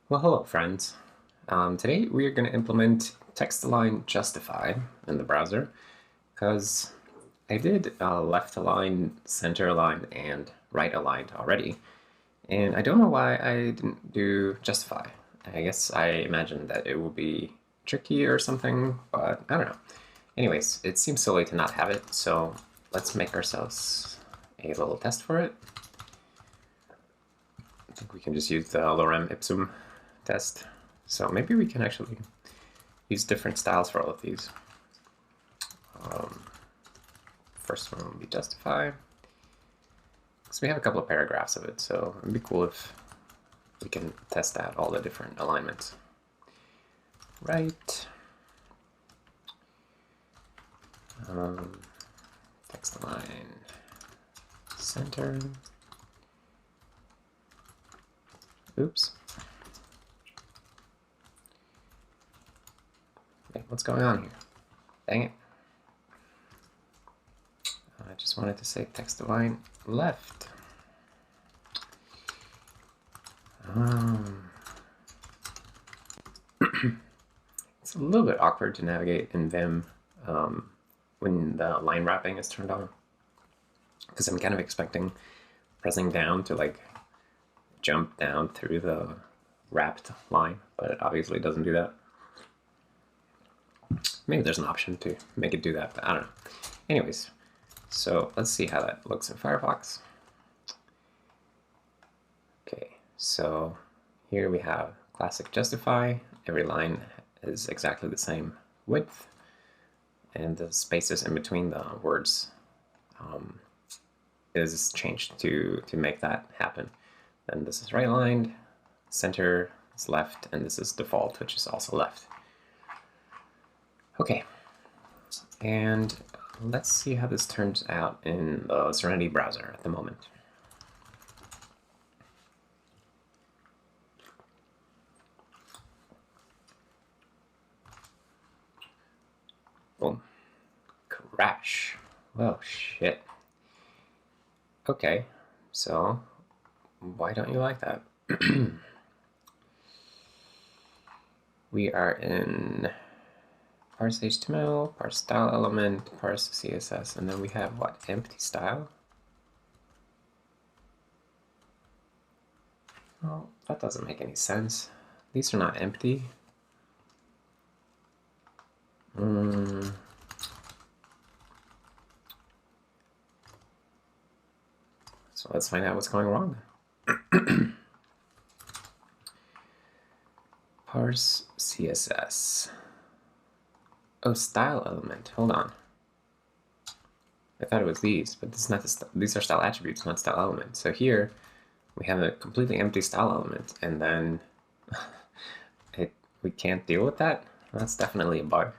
Well, hello friends. Today we are going to implement text-align justify in the browser because I did left align, center align, and right aligned already, and I don't know why I didn't do justify. I guess I imagined that it would be tricky or something, but I don't know. Anyways, it seems silly to not have it, so let's make ourselves a little test for it. I think we can just use the lorem ipsum test. So maybe we can actually use different styles for all of these. Um, First one will be justify. So we have a couple of paragraphs of it, so it'd be cool if we can test out all the different alignments. Right. Text align, center. Oops. Hey, what's going on here? Dang it. I just wanted to say text align left. It's a little bit awkward to navigate in Vim when the line wrapping is turned on, because I'm kind of expecting pressing down to like jump down through the wrapped line, but it obviously doesn't do that. Maybe there's an option to make it do that, but I don't know. Anyways, so let's see how that looks in Firefox. Okay, so here we have classic justify. Every line is exactly the same width, and the spaces in between the words is changed to make that happen. Then this is right aligned, center is left, and this is default, which is also left. Okay, and let's see how this turns out in the Serenity browser at the moment. Boom. Crash. Well, shit. Okay, so why don't you like that? We are in parse HTML, parse style element, parse CSS, and then we have what? Empty style? Well, that doesn't make any sense. These are not empty. So let's find out what's going wrong. Parse CSS. Oh, style element. Hold on. I thought it was these, but this is not these are style attributes, not style elements. So here we have a completely empty style element, and then we can't deal with that. That's definitely a bug.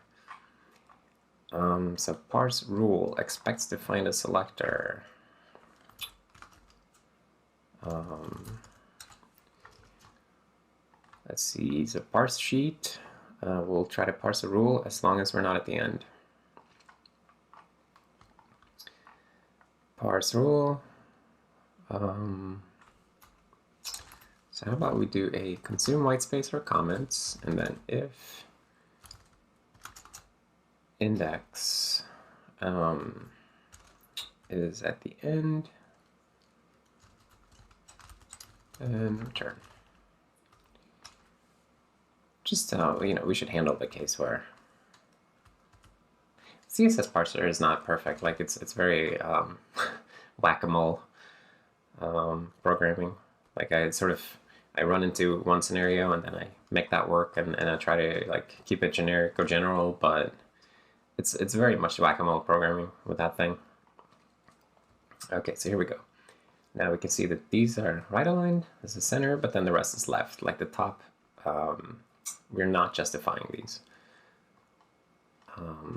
So parse rule expects to find a selector. Let's see, so parse sheet, we'll try to parse a rule as long as we're not at the end. Parse rule. So how about we do a consume whitespace for comments, and then if index is at the end, and return. Just we should handle the case where CSS parser is not perfect. Like it's very whack-a-mole programming. Like I run into one scenario and then I make that work, and I try to like keep it generic or general, but it's very much whack-a-mole programming with that thing. Okay, so here we go. Now we can see that these are right aligned, this is center, but then the rest is left. Like the top, we're not justifying these.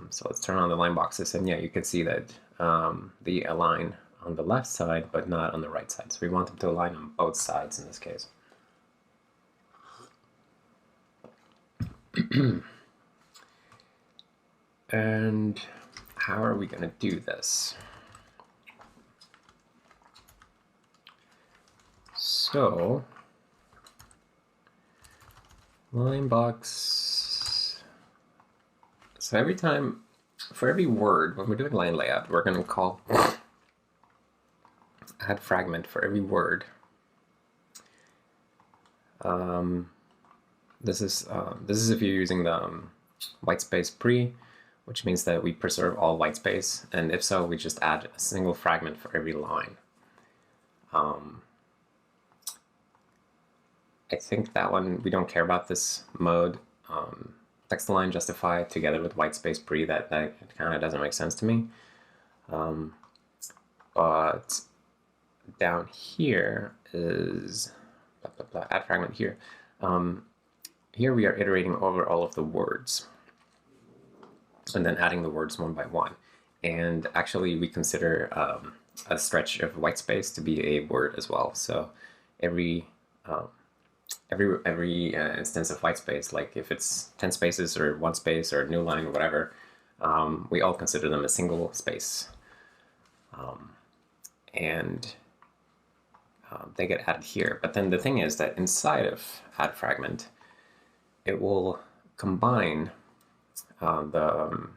So let's turn on the line boxes, and yeah, you can see that they align on the left side, but not on the right side. So we want them to align on both sides in this case. And how are we going to do this? So line box. So every time, for every word, when we're doing line layout, we're going to call add fragment for every word. This is if you're using the white space pre, which means that we preserve all white space, and if so, we just add a single fragment for every line. I think that one, we don't care about this mode. Text align justify together with white space pre, that kind of doesn't make sense to me. But down here is blah, blah, blah, add fragment here. Here we are iterating over all of the words and then adding the words one by one. And actually we consider a stretch of white space to be a word as well. So every instance of white space, like if it's 10 spaces or one space or a new line or whatever, we all consider them a single space. And they get added here. But then the thing is that inside of add fragment, it will combine the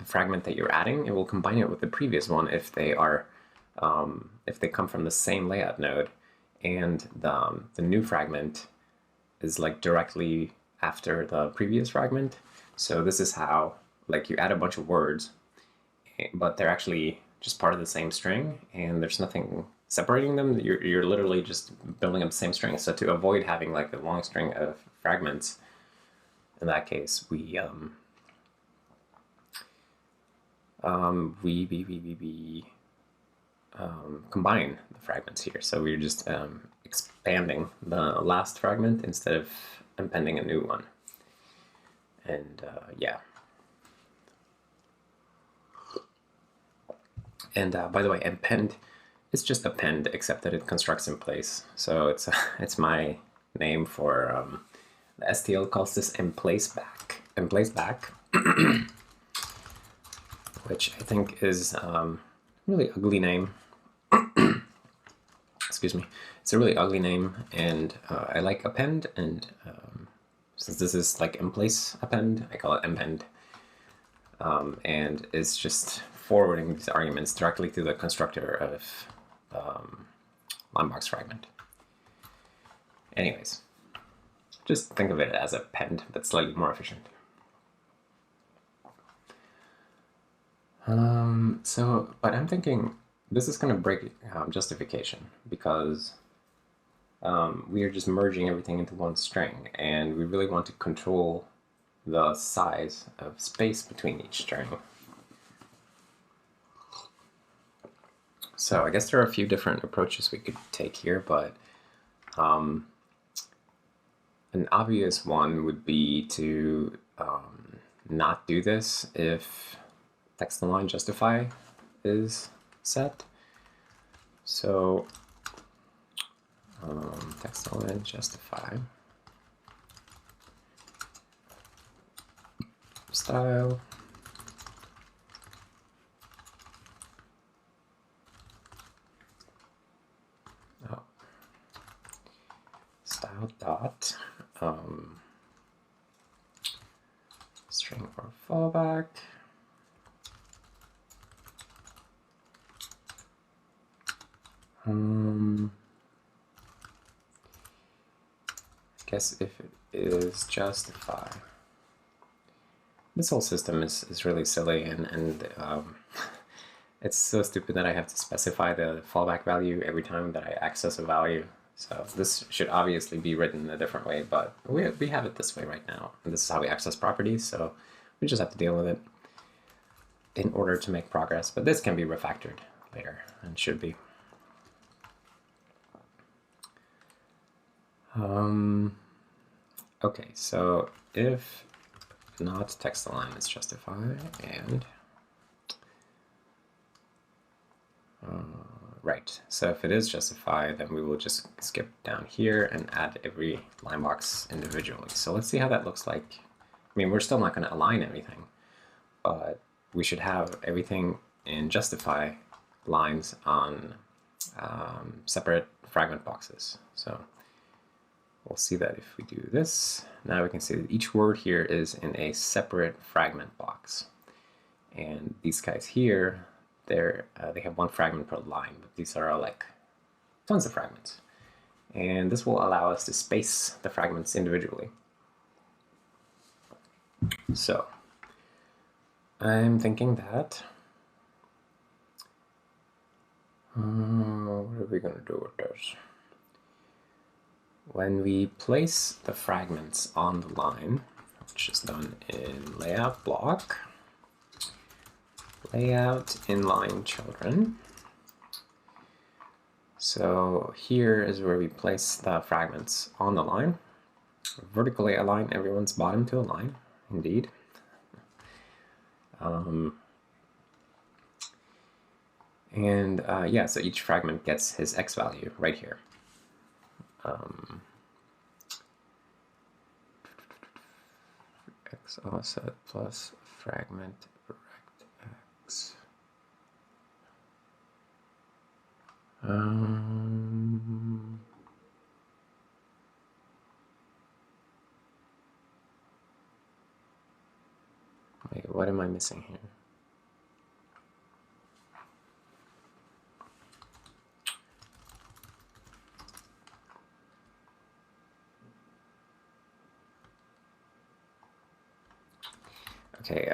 fragment that you're adding. It will combine it with the previous one if they are if they come from the same layout node, and the new fragment is like directly after the previous fragment. So this is how, like, you add a bunch of words, but they're actually just part of the same string, and there's nothing separating them. You're literally just building up the same string. So to avoid having like a long string of fragments, in that case, we combine the fragments here. So we're just expanding the last fragment instead of appending a new one. And yeah. And by the way, append is just append, except that it constructs in place. So it's my name for the STL calls this emplace back, which I think is a really ugly name. Excuse me. It's a really ugly name, and I like append, and since this is like emplace append, I call it empend. And it's just forwarding these arguments directly to the constructor of limebox fragment. Anyways, just think of it as a append, but slightly more efficient. But I'm thinking this is going to break justification, because we are just merging everything into one string, and we really want to control the size of space between each string. So I guess there are a few different approaches we could take here, but an obvious one would be to not do this if text align justify is set. So text align justify style style dot string or fallback. I guess if it is justify. This whole system is really silly, and it's so stupid that I have to specify the fallback value every time that I access a value. So this should obviously be written a different way, but we have it this way right now. And this is how we access properties, so we just have to deal with it in order to make progress. But this can be refactored later, and should be. Okay, so if not text align is justify, and right, so if it is justify, then we will just skip down here and add every line box individually. So let's see how that looks like. I mean, we're still not going to align everything, but we should have everything in justify lines on separate fragment boxes. So We'll see that if we do this. Now we can see that each word here is in a separate fragment box. And these guys here, they have one fragment per line, but these are all like tons of fragments. And this will allow us to space the fragments individually. So I'm thinking that, what are we going to do with this? When we place the fragments on the line, which is done in layout block, layout inline children. So here is where we place the fragments on the line. Vertically align everyone's bottom to a line, indeed. Yeah, so each fragment gets his x value right here. X offset plus fragment rect x. Wait, what am I missing here? Okay,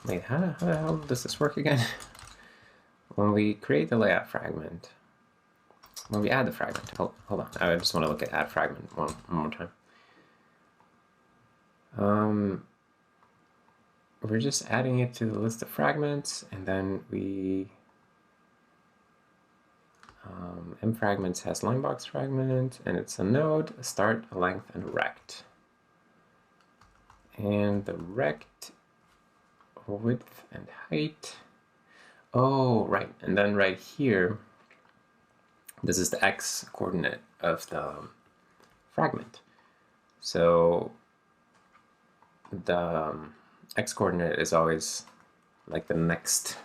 wait, how the hell does this work again? When we create the layout fragment, when we add the fragment, hold on, I just want to look at add fragment one more time. We're just adding it to the list of fragments, and then we m fragments has linebox fragment, and it's a node, a start, a length, and a rect. And the rect width and height. Oh, right. And then right here, this is the x coordinate of the fragment. So the x coordinate is always like the next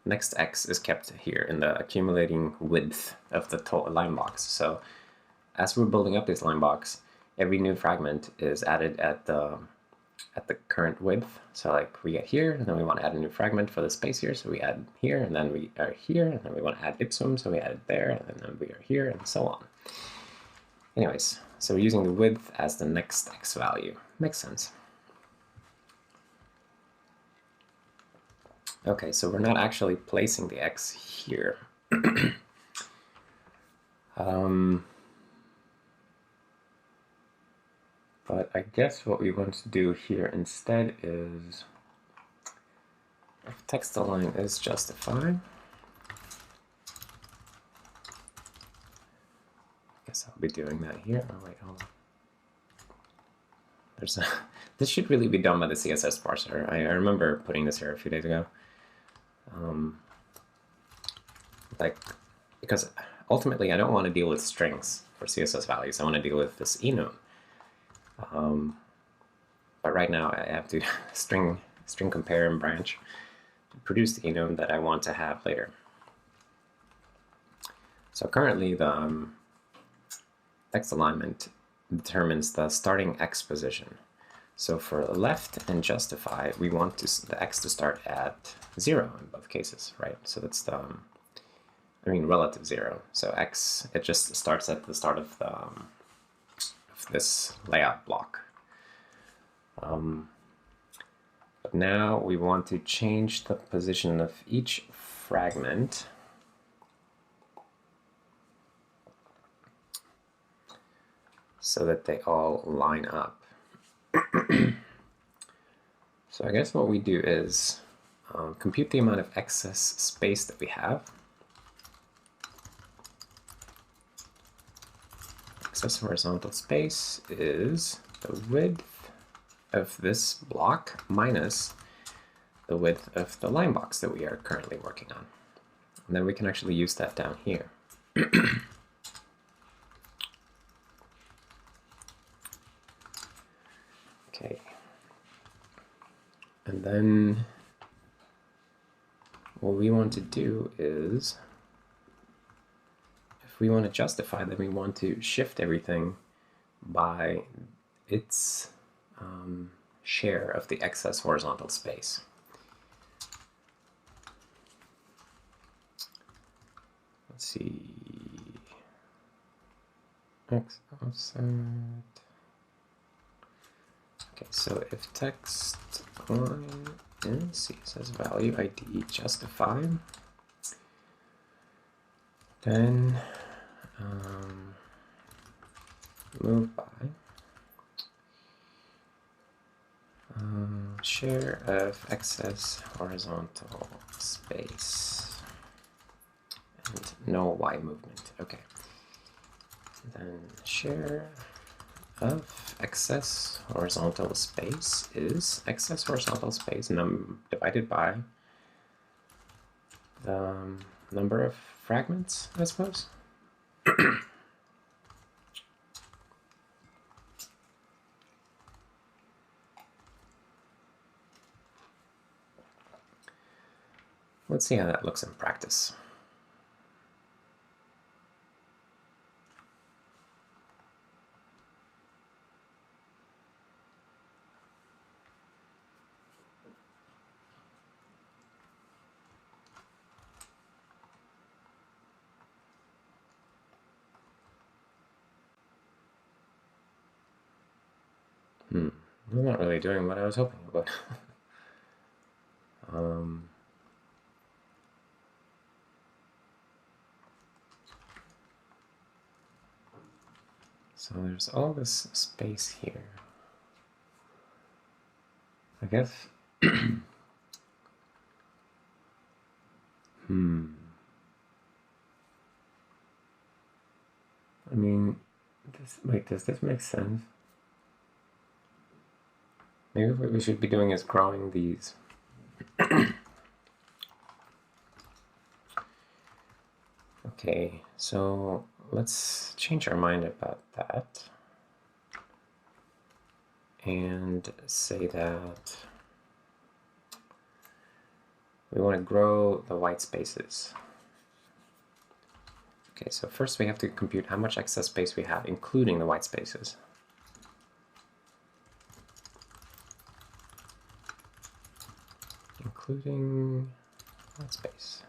next x is kept here in the accumulating width of the total line box. So as we're building up this line box, every new fragment is added at the current width. So like we get here, and then we want to add a new fragment for the space here, so we add here, and then we are here, and then we want to add ipsum, so we add it there, and then we are here, and so on. Anyways, so we're using the width as the next x value. Makes sense. Okay, so we're not actually placing the x here. But I guess what we want to do here instead is, if text align is justified, I guess I'll be doing that here. Oh wait, hold on. There's a, this should really be done by the CSS parser. I remember putting this here a few days ago. Because ultimately I don't want to deal with strings for CSS values. I want to deal with this enum. But right now I have to string compare and branch to produce the enum that I want to have later. So currently the text alignment determines the starting x position. So for left and justify, we want the x to start at 0 in both cases, right? So that's the relative 0. So x, it just starts at the start of the this layout block. But now we want to change the position of each fragment so that they all line up. So I guess what we do is compute the amount of excess space that we have. Excess horizontal space is the width of this block minus the width of the line box that we are currently working on. And then we can actually use that down here. Okay. And then what we want to do is, if we want to justify, then we want to shift everything by its share of the excess horizontal space. Let's see. X offset. Okay, so if text line is CSS value ID justified, then move by share of excess horizontal space and no Y movement. Okay. Then share of excess horizontal space is excess horizontal space divided by the number of fragments, I suppose. Let's see how that looks in practice. I'm not really doing what I was hoping, but so there's all this space here. I guess. I mean, does this make sense? Maybe what we should be doing is growing these. Okay, so let's change our mind about that and say that we want to grow the white spaces. Okay, so first we have to compute how much excess space we have, including the white spaces. Including white space.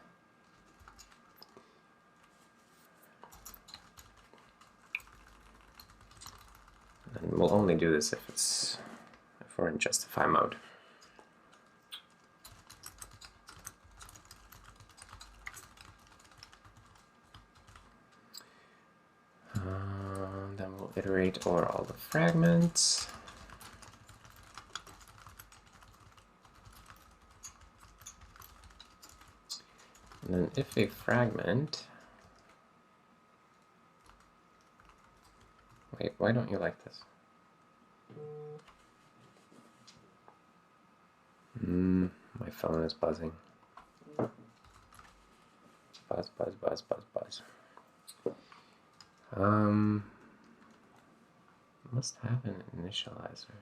And we'll only do this if we're in justify mode. Then we'll iterate over all the fragments. And then if a fragment, wait, why don't you like this? My phone is buzzing. Buzz, buzz, buzz, buzz, buzz. Must have an initializer.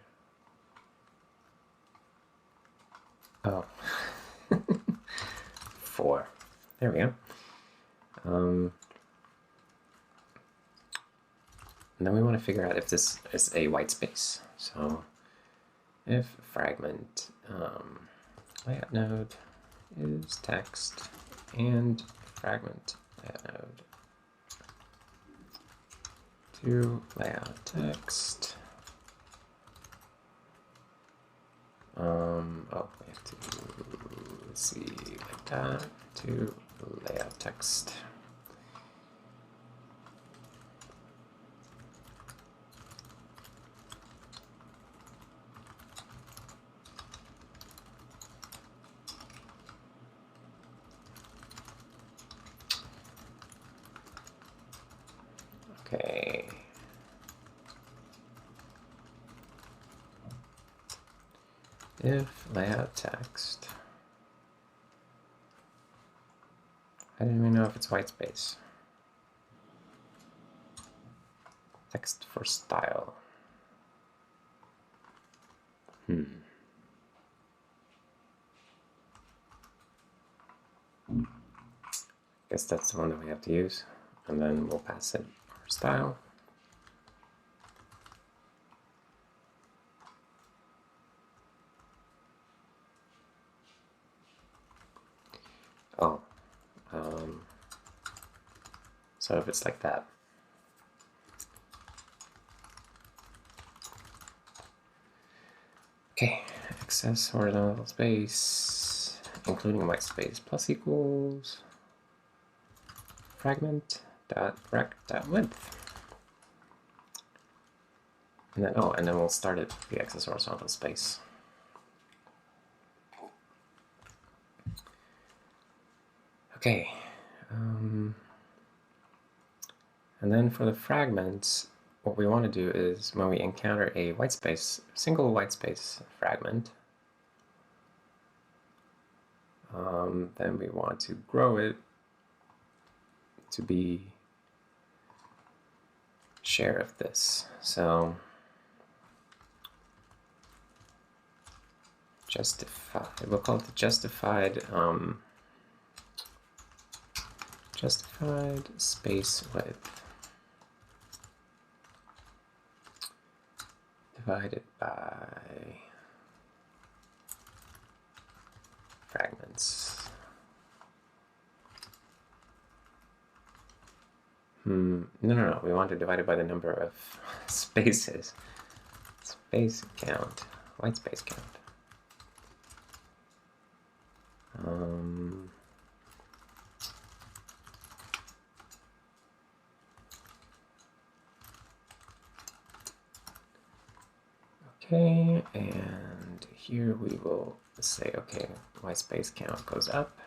Oh. 4. There we go. And then we want to figure out if this is a white space. So if fragment layout node is text and fragment layout node to layout text. Oh, we have to see like that to layout text. Okay. If layout text. How do we know if it's white space? Text for style. Guess that's the one that we have to use. and then we'll pass it our style. Oh, so if it's like that. Okay, excess horizontal space, including white space, plus equals fragment dot rect dot width. And then, oh, and then we'll start it with the excess horizontal space. Okay. And then for the fragments, what we want to do is when we encounter a white space, single white space fragment, then we want to grow it to be share of this. So justified, we'll call it the justified justified space width divided by fragments. No, we want to divide it by the number of spaces. Space count, white space count. Okay, and here we will say, okay, white space count goes up.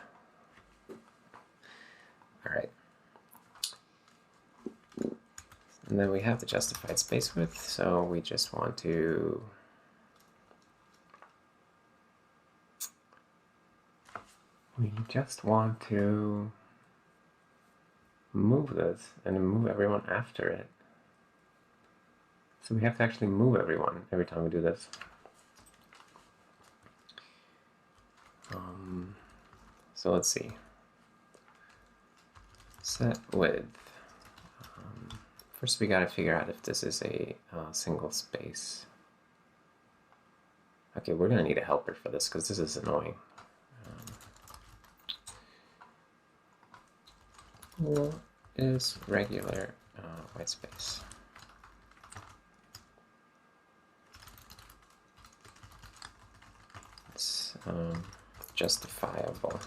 All right. And then we have the justified space width, so we just want to move this and move everyone after it. So we have to actually move everyone every time we do this. So let's see. Set width. First we got to figure out if this is a single space. Okay, we're going to need a helper for this because this is annoying. What is regular white space? It's justifiable.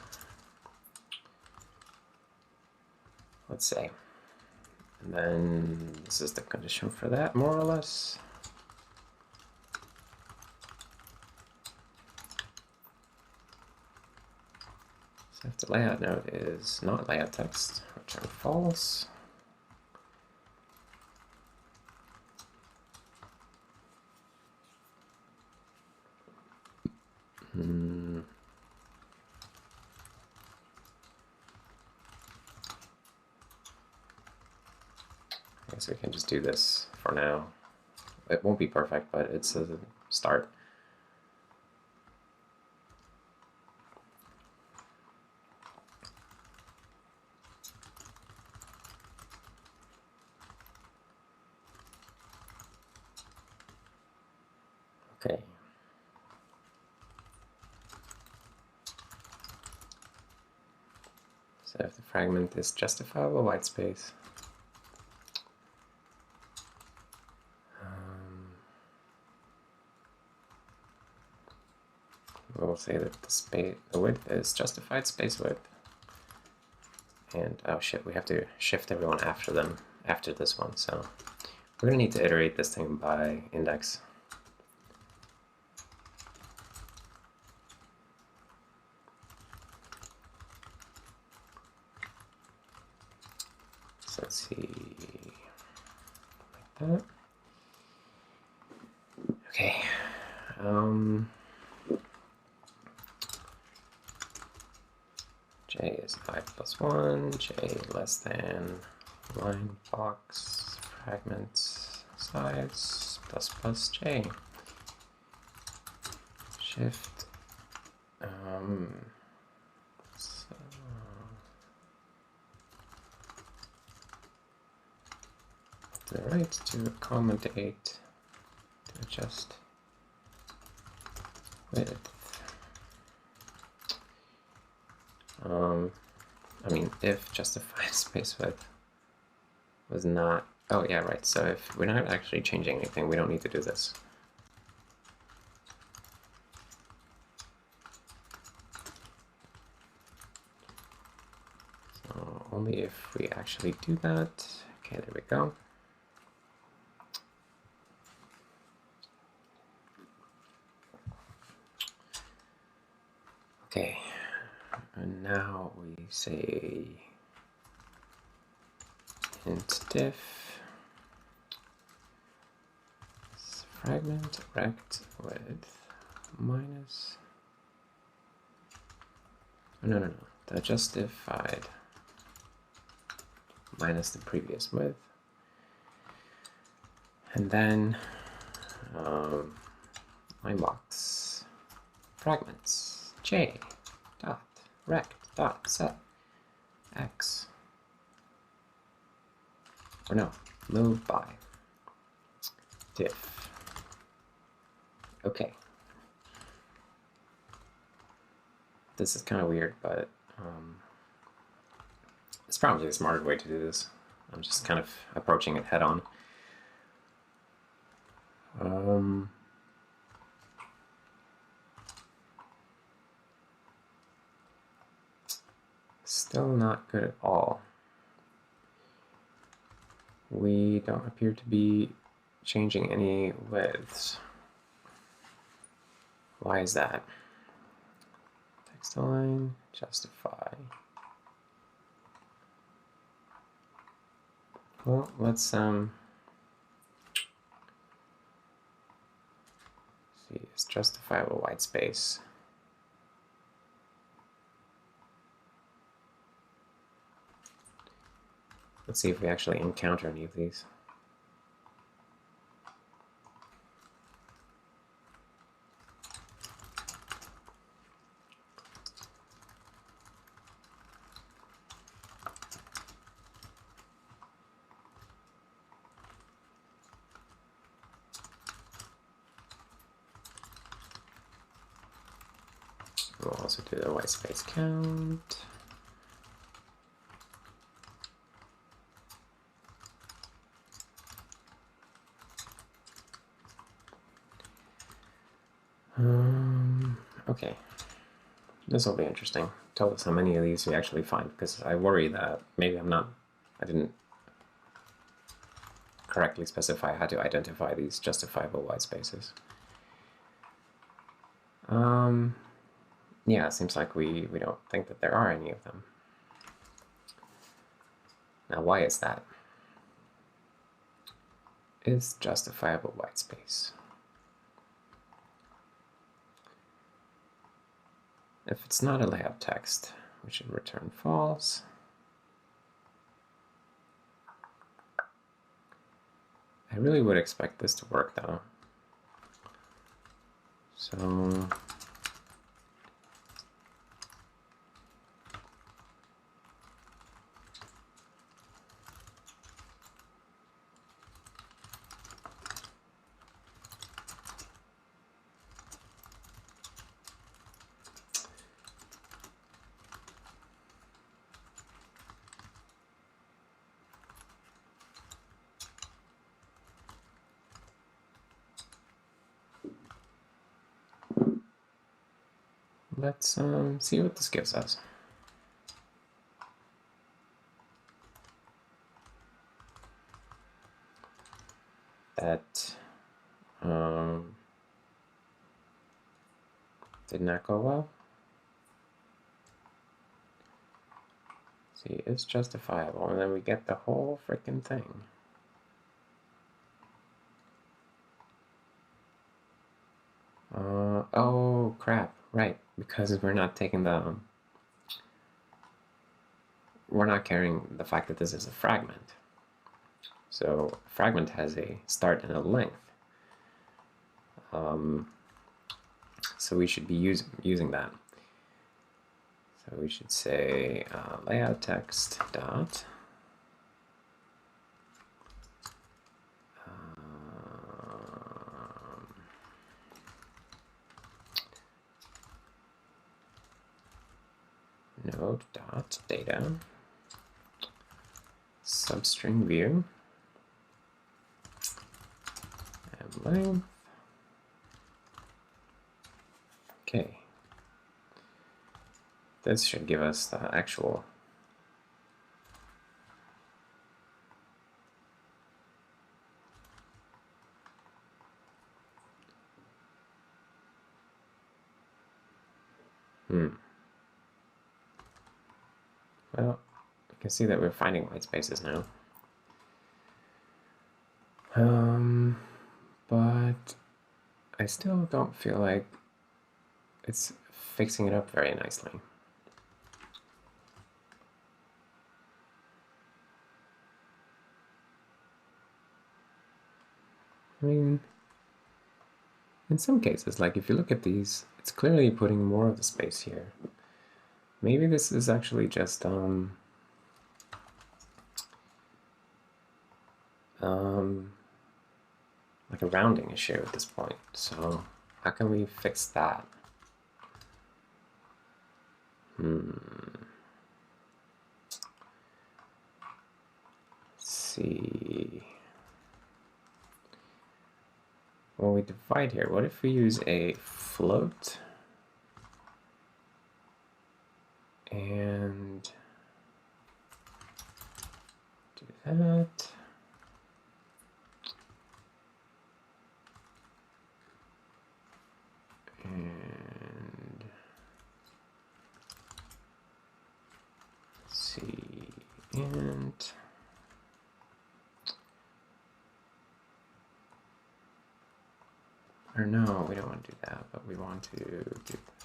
Let's say. And then this is the condition for that, more or less. So if the layout node is not layout text, return false. I guess we can just do this for now. It won't be perfect, but it's a start. Okay. So if the fragment is justifiable white space, we'll say that the width is justified space width. And oh shit, we have to shift everyone after them after this one, so we're gonna need to iterate this thing by index. So let's see, like that. Okay. J is I plus 1, J less than line box fragments size plus plus J. Shift the right to accommodate to adjust width. I mean, if justified space width was not, oh yeah, right, so if we're not actually changing anything, we don't need to do this. So only if we actually do that. Okay, there we go. Okay, and now we say int diff fragment rect width minus, oh, no, the justified minus the previous width, and then line box fragments j dot rect dot set x, or no, move by diff. Okay. This is kind of weird, but it's probably a smarter way to do this. I'm just kind of approaching it head on. Still not good at all. We don't appear to be changing any widths. Why is that? Text align, justify. Well, let's see, is justifiable white space. Let's see if we actually encounter any of these. We'll also do the white space count. Okay, this will be interesting. Tell us how many of these we actually find, because I worry that maybe I didn't correctly specify how to identify these justifiable white spaces. Yeah, it seems like we don't think that there are any of them. Now, why is that? Is justifiable white space. If it's not a layout text, we should return false. I really would expect this to work though. So let's see what this gives us. That did not go well. See, it's justifiable, and then we get the whole freaking thing. Oh crap, right, because we're not taking we're not carrying the fact that this is a fragment. So a fragment has a start and a length. So we should be using that. So we should say layout text dot float dot data substring view and length. Okay. This should give us the actual Well, you can see that we're finding white spaces now. But I still don't feel like it's fixing it up very nicely. I mean, in some cases, like if you look at these, it's clearly putting more of the space here. Maybe this is actually just like a rounding issue at this point. So how can we fix that? Let's see. When we divide here, what if we use a float and do that? And let's see, and or no, we don't want to do that, but we want to do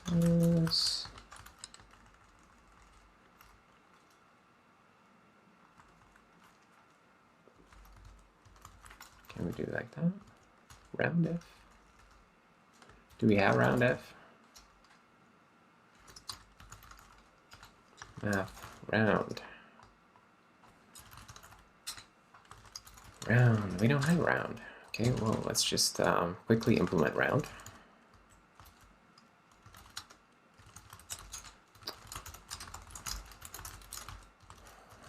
this. Can we do like that? Round F? Do we have round F? Math, round. Round, we don't have round. Okay, well, let's just quickly implement round.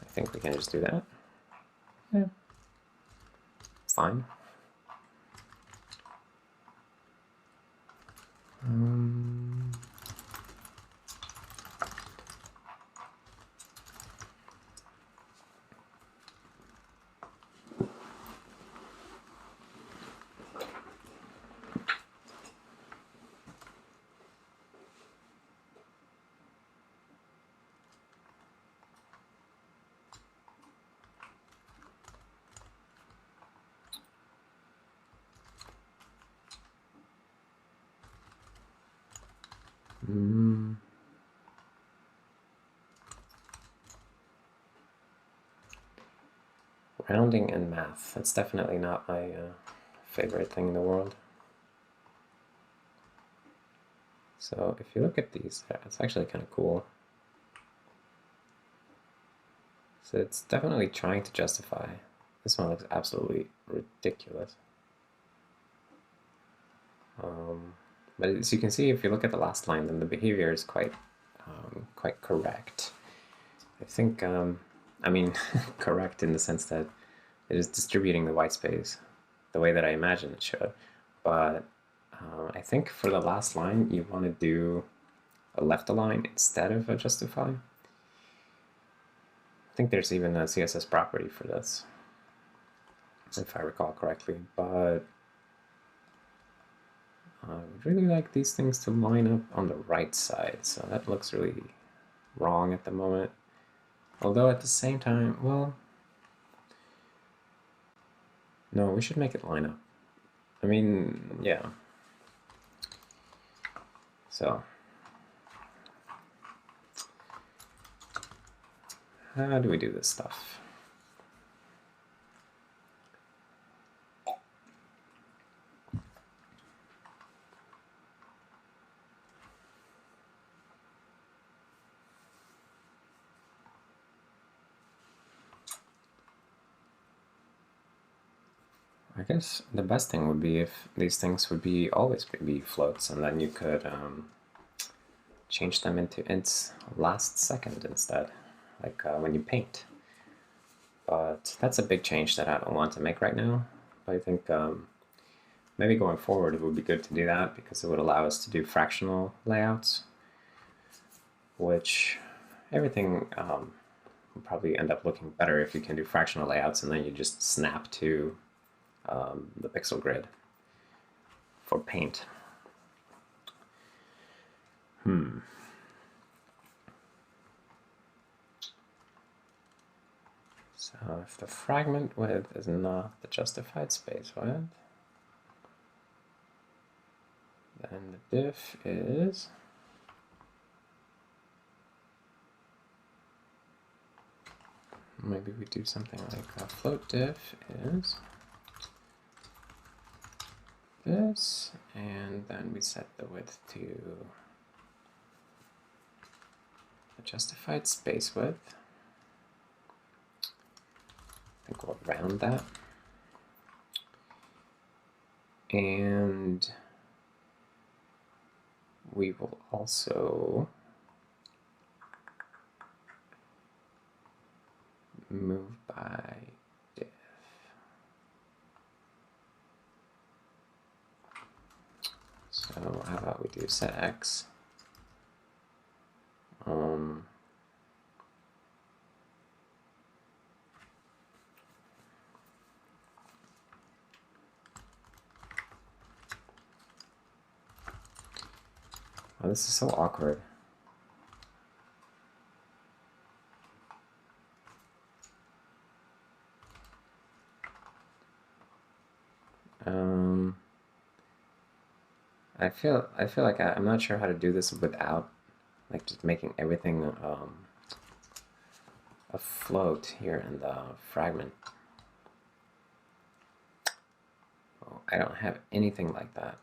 I think we can just do that. Yeah, fine. Rounding and math. That's definitely not my favorite thing in the world. So if you look at these, it's actually kind of cool. So it's definitely trying to justify. This one looks absolutely ridiculous. But as you can see, if you look at the last line, then the behavior is quite correct. I think, I mean, correct in the sense that it is distributing the white space the way that I imagine it should. But I think for the last line, you want to do a left align instead of a justify. I think there's even a CSS property for this, if I recall correctly. But I really like these things to line up on the right side, so that looks really wrong at the moment. Although at the same time, well, no, we should make it line up. I mean, yeah. So, how do we do this stuff? I guess the best thing would be if these things would be always be floats, and then you could change them into ints last second instead, like when you paint. But that's a big change that I don't want to make right now. But I think maybe going forward it would be good to do that, because it would allow us to do fractional layouts, which everything will probably end up looking better if you can do fractional layouts and then you just snap to the pixel grid for paint. So if the fragment width is not the justified space width, then the diff is maybe we do something like a float diff is this, and then we set the width to the justified space width. I think we'll round that. And we will also move by diff. So how about we do set x? Oh, this is so awkward. I feel like I'm not sure how to do this without like just making everything afloat here in the fragment. Oh, I don't have anything like that.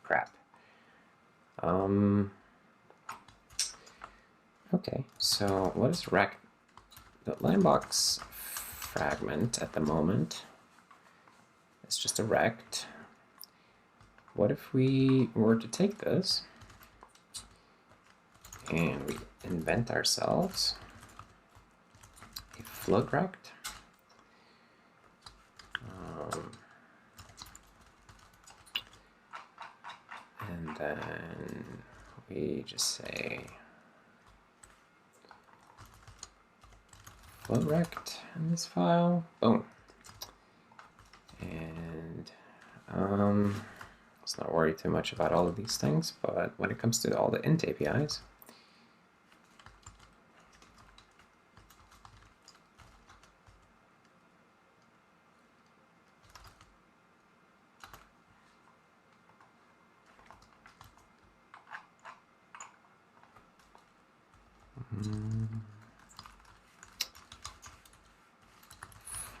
Crap. Okay, so what is rect? The line box fragment at the moment is just a rect. What if we were to take this and we invent ourselves a float rect? And then we just say float rect in this file. Boom. And let's not worry too much about all of these things, but when it comes to all the int APIs,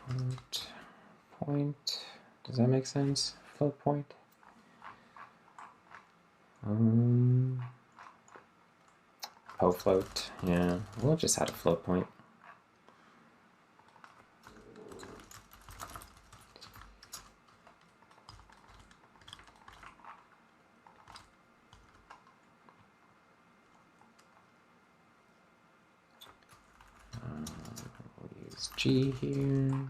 float point, does that make sense? Float point. Oh, float, yeah, we'll just add a float point. We'll use G here,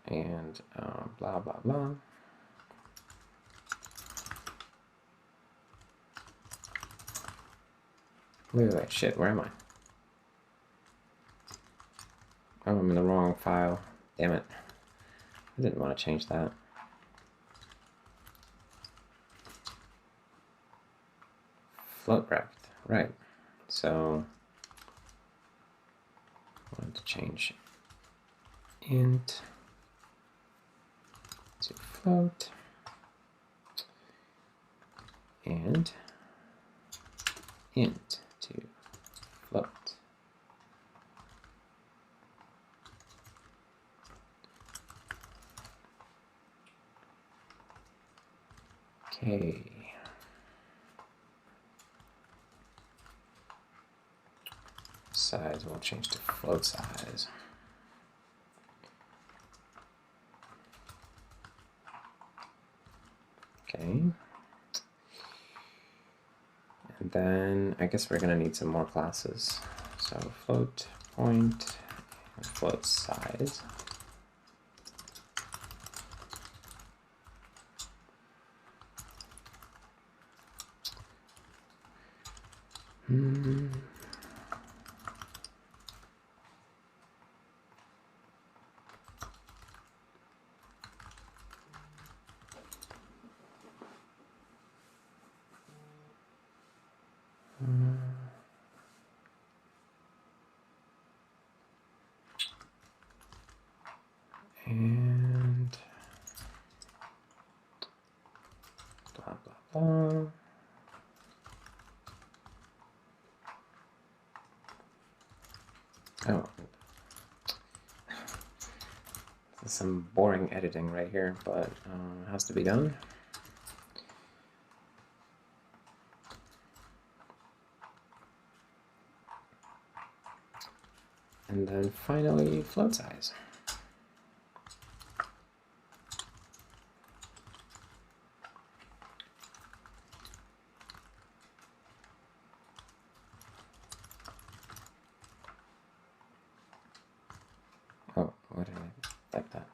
and blah, blah, blah. Wait, shit, where am I? Oh, I'm in the wrong file. Damn it. I didn't want to change that. Float rect, right. So, I want to change int to float and int to float. Okay. Size will change to float size. Okay. then I guess we're gonna need some more classes. So float point and float size. And blah, blah, blah. Oh, this is some boring editing right here, but it has to be done. And then finally, float size. Oh, what did I type that?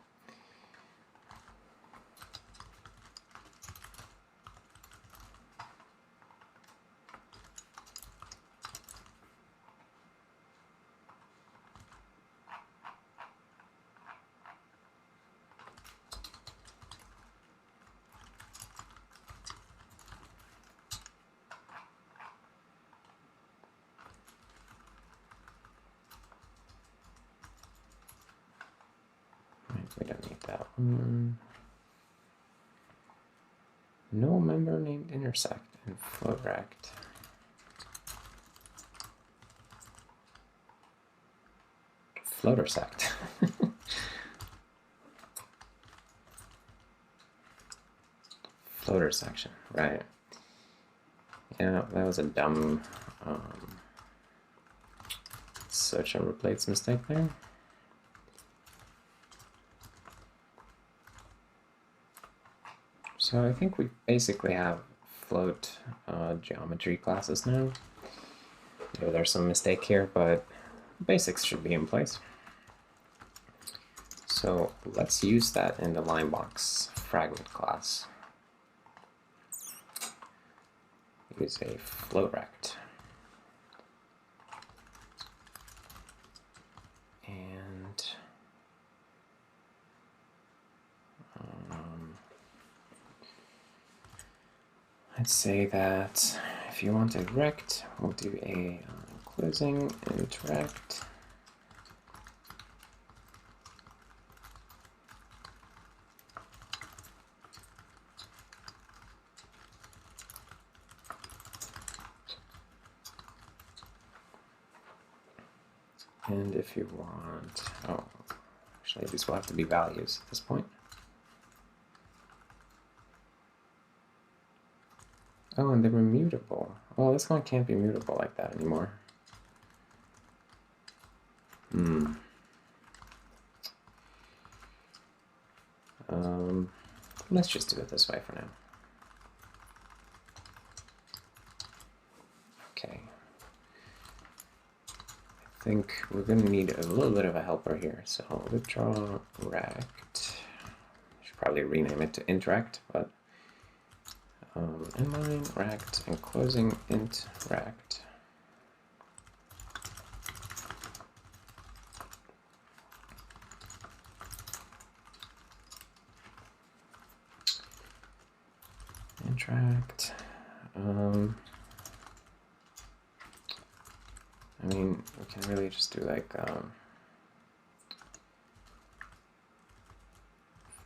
We don't need that one. No member named intersect in float rect. Floater sect. Floater section, right. Yeah, that was a dumb search and replace mistake there. So I think we basically have float geometry classes now. Maybe there's some mistake here, but basics should be in place. So let's use that in the linebox fragment class. Use a float rect. And let's say that if you want a rect, we'll do a closing interact. And if you want, oh, actually these will have to be values at this point. Oh, and they were mutable. Well, this one can't be mutable like that anymore. Let's just do it this way for now. Okay. I think we're going to need a little bit of a helper here. So withdraw rect. Should probably rename it to interact, but inline rect and closing int rect. Interact. I mean, we can really just do like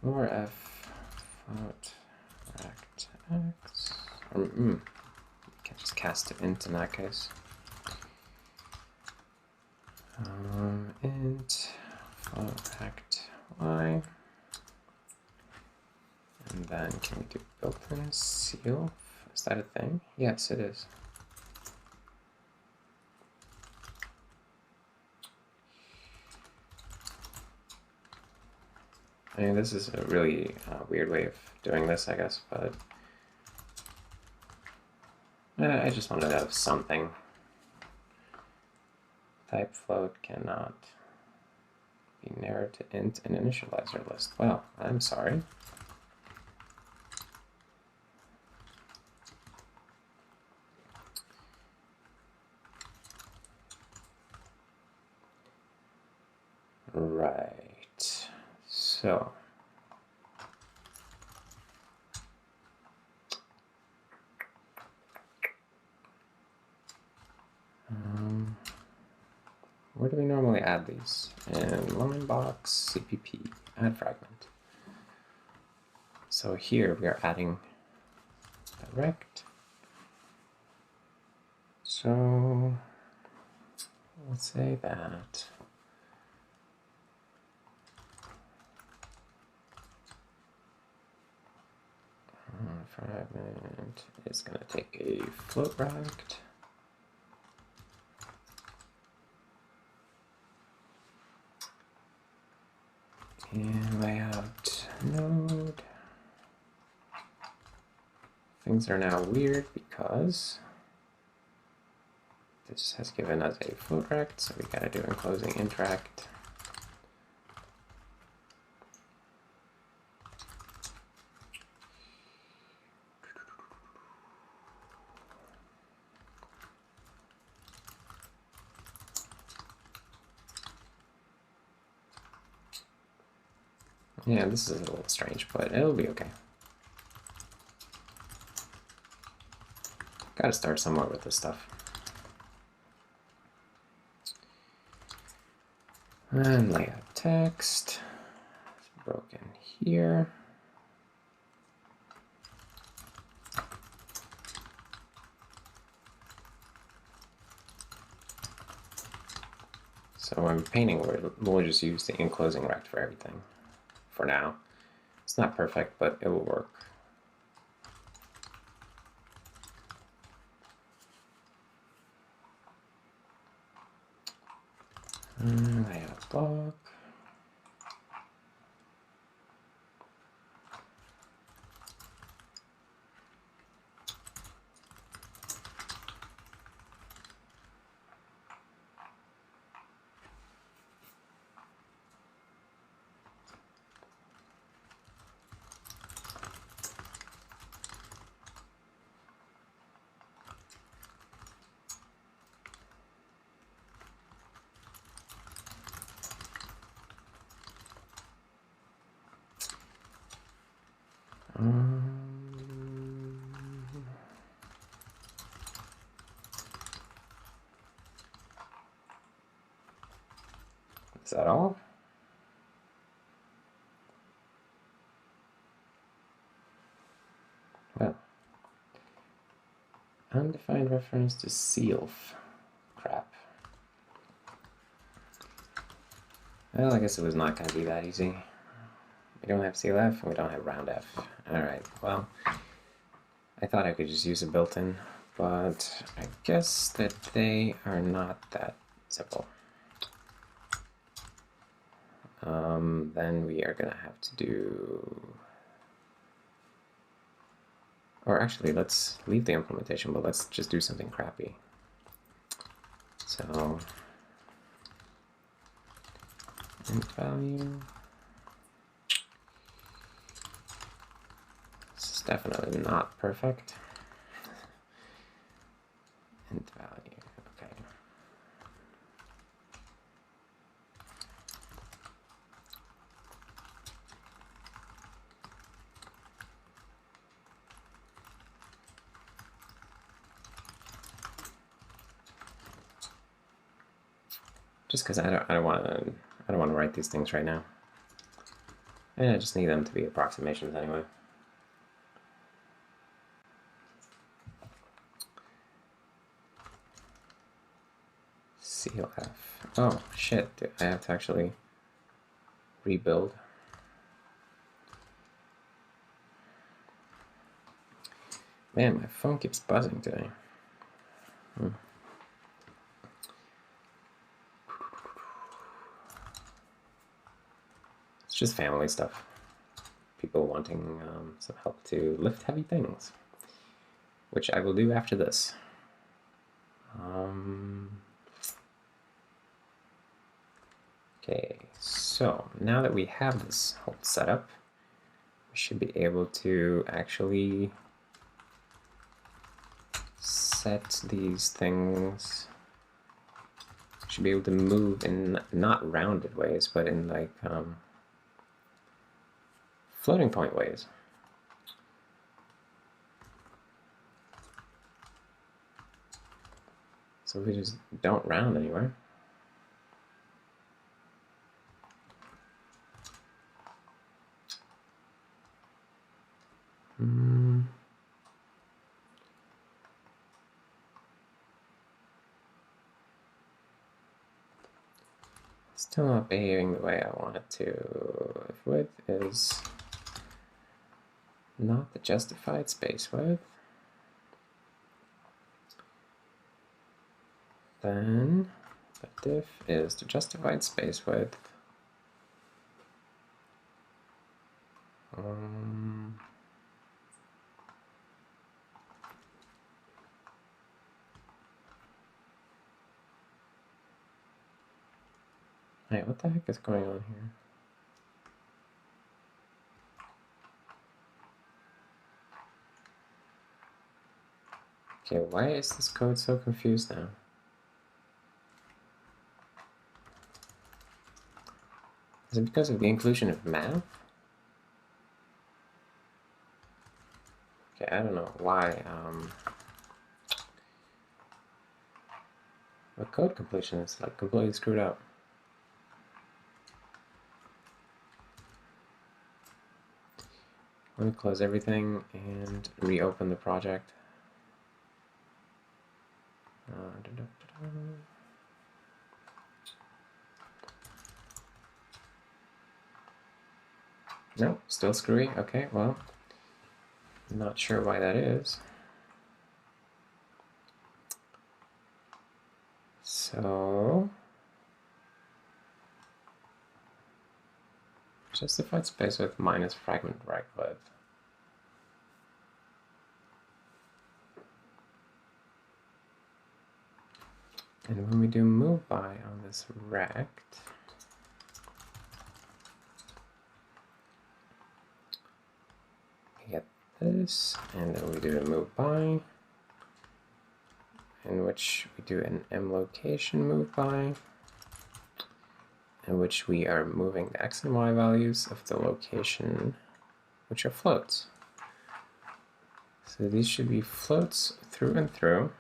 floor f float rect x, or we can just cast it int in that case. Int float rect y, and then can we do built-in seal? Is that a thing? Yes, it is. I mean, this is a really weird way of doing this, I guess, but I just wanted to have something. Type float cannot be narrowed to int and initializer list. Well, I'm sorry. Right. So where do we normally add these? In line box, CPP, add fragment. So here we are adding direct. So let's say that fragment is going to take a float rect. And layout node. Things are now weird because this has given us a float rect, so we gotta do enclosing interact. Yeah, this is a little strange, but it'll be okay. Gotta start somewhere with this stuff. And layout text. It's broken here. So when painting, we'll just use the enclosing rect for everything for now. It's not perfect, but it will work. Layout block. Is that all? Well, undefined reference to CELF. Crap. Well, I guess it was not going to be that easy. We don't have CLF and we don't have roundf. Alright, well, I thought I could just use a built-in, but I guess that they are not that simple. Then we are going to have to do... Or actually, let's leave the implementation, but let's just do something crappy. So, int value. This is definitely not perfect. Int value, okay. Just because I don't want to write these things right now, and I just need them to be approximations anyway. CLF. Oh shit! I have to actually rebuild. Man, my phone keeps buzzing today. It's just family stuff. People wanting some help to lift heavy things. which I will do after this. Okay, so now that we have this whole setup, we should be able to actually set these things. Should be able to move in not rounded ways, but in like floating point ways. So we just don't round anywhere. Still not behaving the way I want it to. If width is not the justified space width, then the diff is the justified space width. Wait, what the heck is going on here? Okay, why is this code so confused now? Is it because of the inclusion of math? Okay, I don't know why. The code completion is like completely screwed up. Let me close everything and reopen the project. No, still screwy. Okay, well, I'm not sure why that is. So, justified space width minus fragment right width. And when we do move by on this rect, we get this, and then we do a move by, in which we do an M location move by, in which we are moving the x and y values of the location, which are floats. So these should be floats through and through.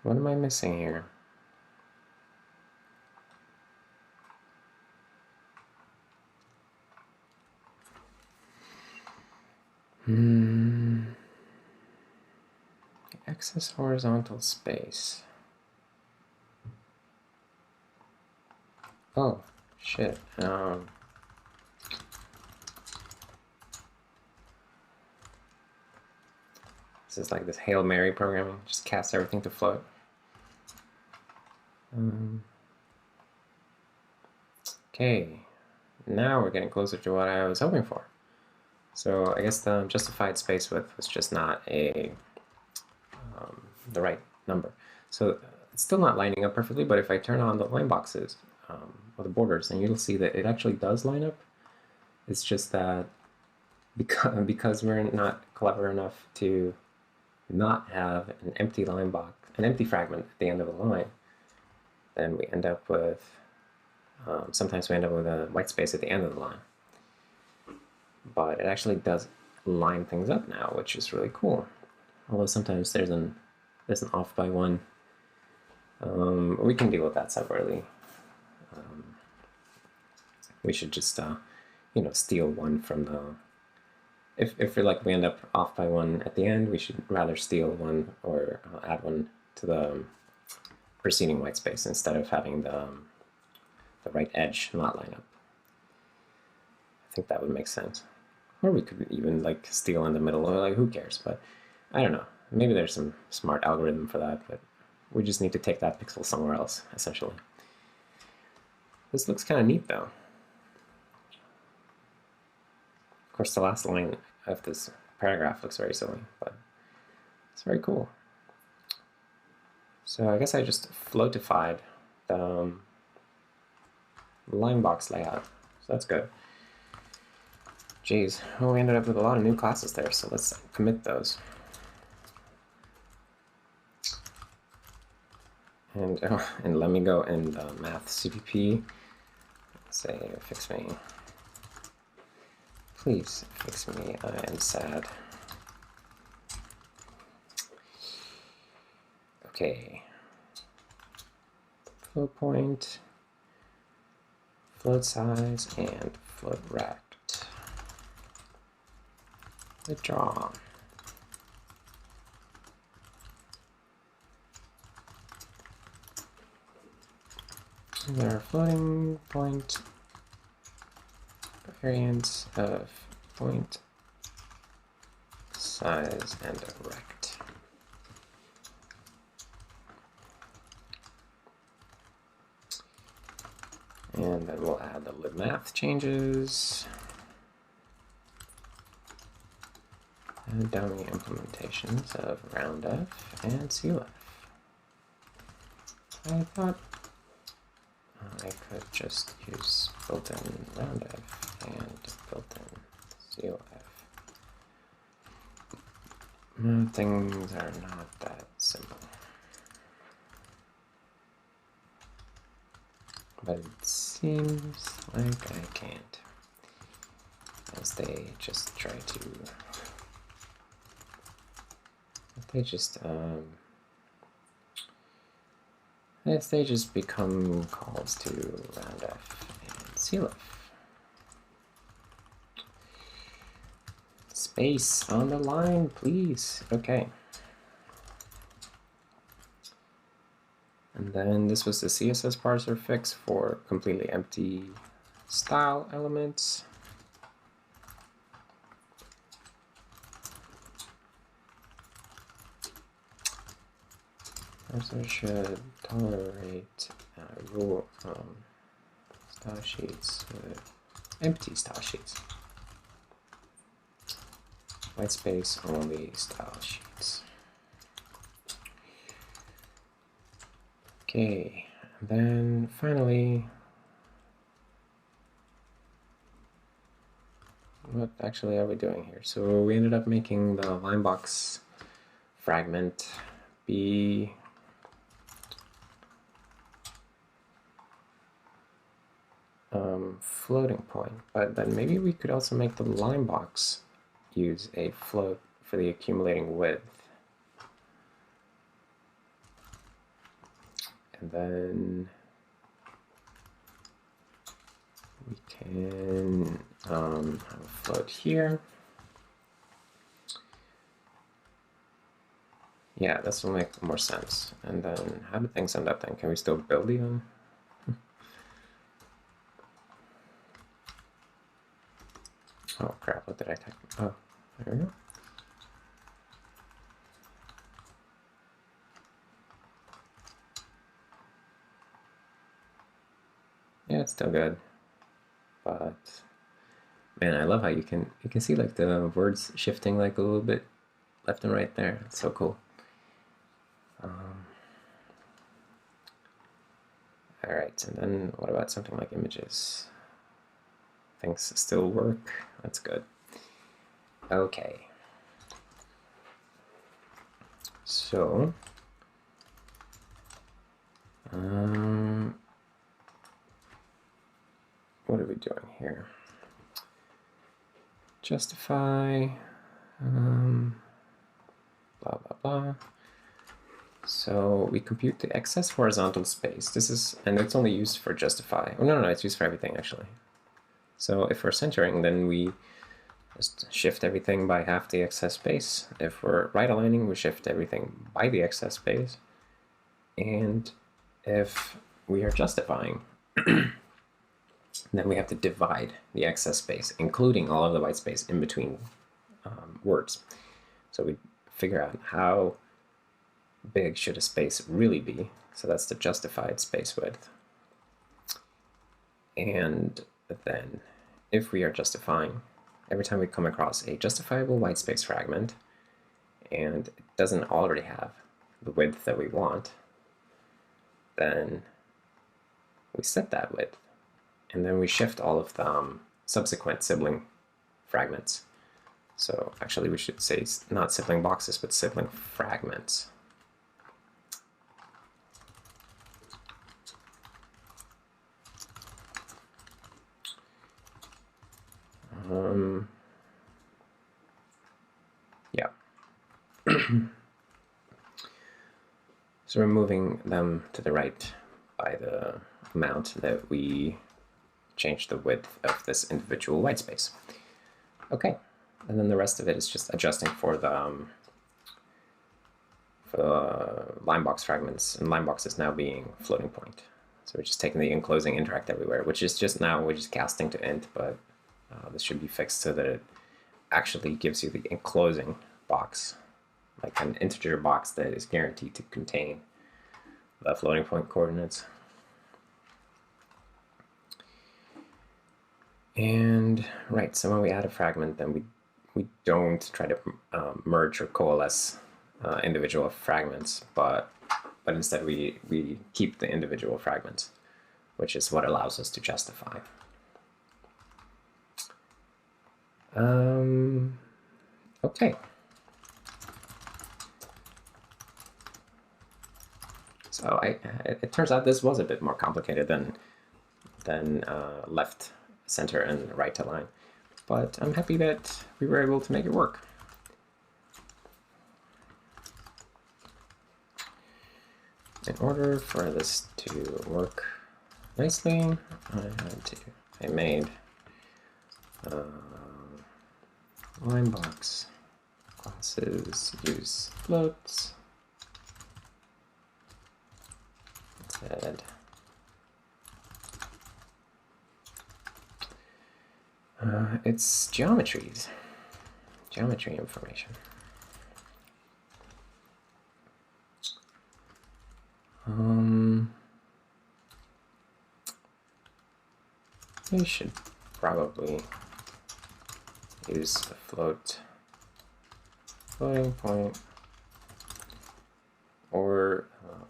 What am I missing here? Excess horizontal space. Oh, shit. This is like this Hail Mary programming, just cast everything to float. Okay, now we're getting closer to what I was hoping for. So I guess the justified space width was just not the right number. So it's still not lining up perfectly, but if I turn on the line boxes or the borders, then you'll see that it actually does line up. It's just that because we're not clever enough to not have an empty line box, an empty fragment at the end of a line, then we end up with, sometimes we end up with a white space at the end of the line. But it actually does line things up now, which is really cool. Although sometimes there's an off by one. We can deal with that separately. We should just, steal one from the. If we end up off by one at the end, we should rather steal one or add one to the preceding white space instead of having the the right edge not line up. I think that would make sense. Or we could even like steal in the middle, or like who cares? But I don't know. Maybe there's some smart algorithm for that, but we just need to take that pixel somewhere else, essentially. This looks kind of neat though. Of course, the last line of this paragraph looks very silly, but it's very cool. So I guess I just floatified the line box layout, so that's good. Geez, well, we ended up with a lot of new classes there, so let's commit those. And let me go in the math CPP, say fix me. Please fix me, I am sad. Okay. Float point, float size, and float rect. Withdraw. And our floating point variance of point size and rect. And then we'll add the libmath changes and dummy implementations of roundf and clf. I thought I could just use built-in roundf and built-in clf. Things are not that simple. But it seems like I can't, as they just try to, as they just become calls to roundf and clf. Space on the line, please. Okay. And then this was the CSS parser fix for completely empty style elements. Parser should tolerate rule style sheets with empty style sheets. White space only style sheets. Okay, and then finally, what actually are we doing here? So we ended up making the line box fragment be floating point, but then maybe we could also make the line box use a float for the accumulating width. And then we can have a float here. Yeah, this will make more sense. And then how do things end up then? Can we still build even? Oh crap, what did I type? Oh, there we go. Yeah, it's still good. But man, I love how you can see like the words shifting like a little bit left and right there. It's so cool. All right, and then what about something like images? Things still work. That's good. Okay. So, what are we doing here? Justify, blah, blah, blah. So we compute the excess horizontal space. This is, and it's only used for justify. Oh, no, it's used for everything actually. So if we're centering, then we just shift everything by half the excess space. If we're right aligning, we shift everything by the excess space. And if we are justifying, then we have to divide the excess space, including all of the white space in between words. So we figure out how big should a space really be. So that's the justified space width. And then if we are justifying, every time we come across a justifiable white space fragment and it doesn't already have the width that we want, then we set that width. And then we shift all of the subsequent sibling fragments. So actually we should say not sibling boxes, but sibling fragments. Yeah. So we're moving them to the right by the amount that we change the width of this individual white space. Okay, and then the rest of it is just adjusting for the line box fragments, and line box is now being floating point. So we're just taking the enclosing interact everywhere, which is just now we're just casting to int, but this should be fixed so that it actually gives you the enclosing box, like an integer box that is guaranteed to contain the floating point coordinates. And right, so when we add a fragment, then we don't try to merge or coalesce individual fragments, but instead we keep the individual fragments, which is what allows us to justify. Okay. So it turns out this was a bit more complicated than left, center, and right align, but I'm happy that we were able to make it work. In order for this to work nicely, I made line box classes use floats. Said it's geometry information. We should probably use a floating point, or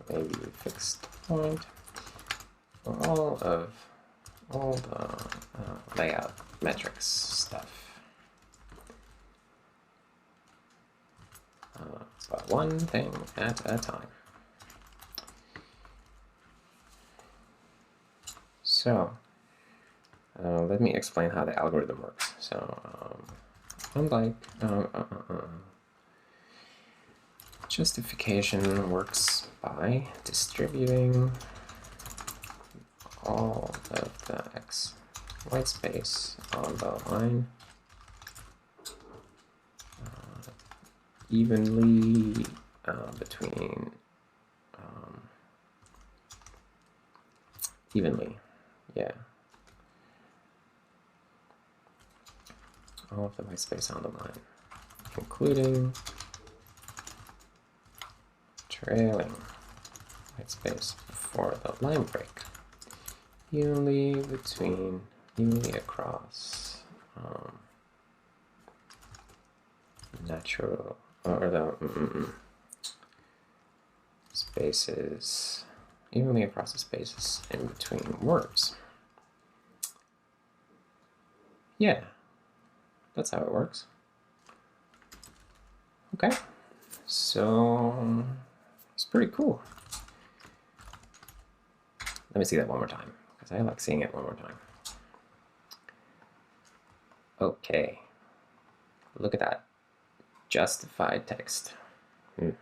maybe a fixed point for all the layout metrics stuff. So one thing at a time. So let me explain how the algorithm works. So unlike justification works by distributing all of the x white space on the line evenly between all of the white space on the line, including trailing white space before the line break, evenly across natural or the spaces, evenly across the spaces in between words. Yeah, that's how it works. Okay, so it's pretty cool. Let me see that one more time, because I like seeing it one more time. Okay, look at that. Justified text. This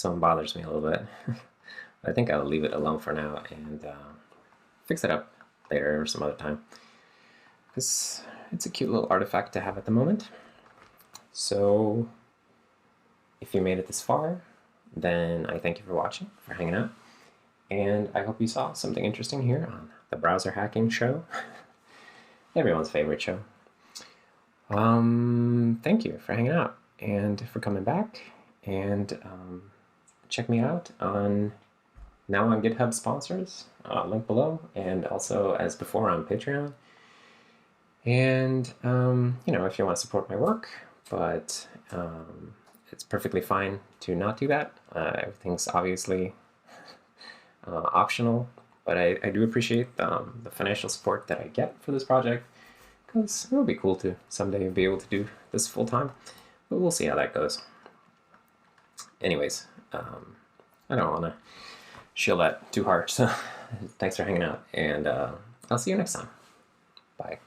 one bothers me a little bit. I think I'll leave it alone for now and fix it up later or some other time, because it's a cute little artifact to have at the moment. So if you made it this far, then I thank you for watching, for hanging out, and I hope you saw something interesting here on the Browser Hacking Show. Everyone's favorite show. Thank you for hanging out and for coming back, and check me out on now on GitHub sponsors, link below, and also as before on Patreon. And you know, if you want to support my work, but it's perfectly fine to not do that. Everything's obviously optional, but I do appreciate the financial support that I get for this project, because it would be cool to someday be able to do this full time, but we'll see how that goes. Anyways, I don't want to shield that too hard, so thanks for hanging out, and I'll see you next time. Bye.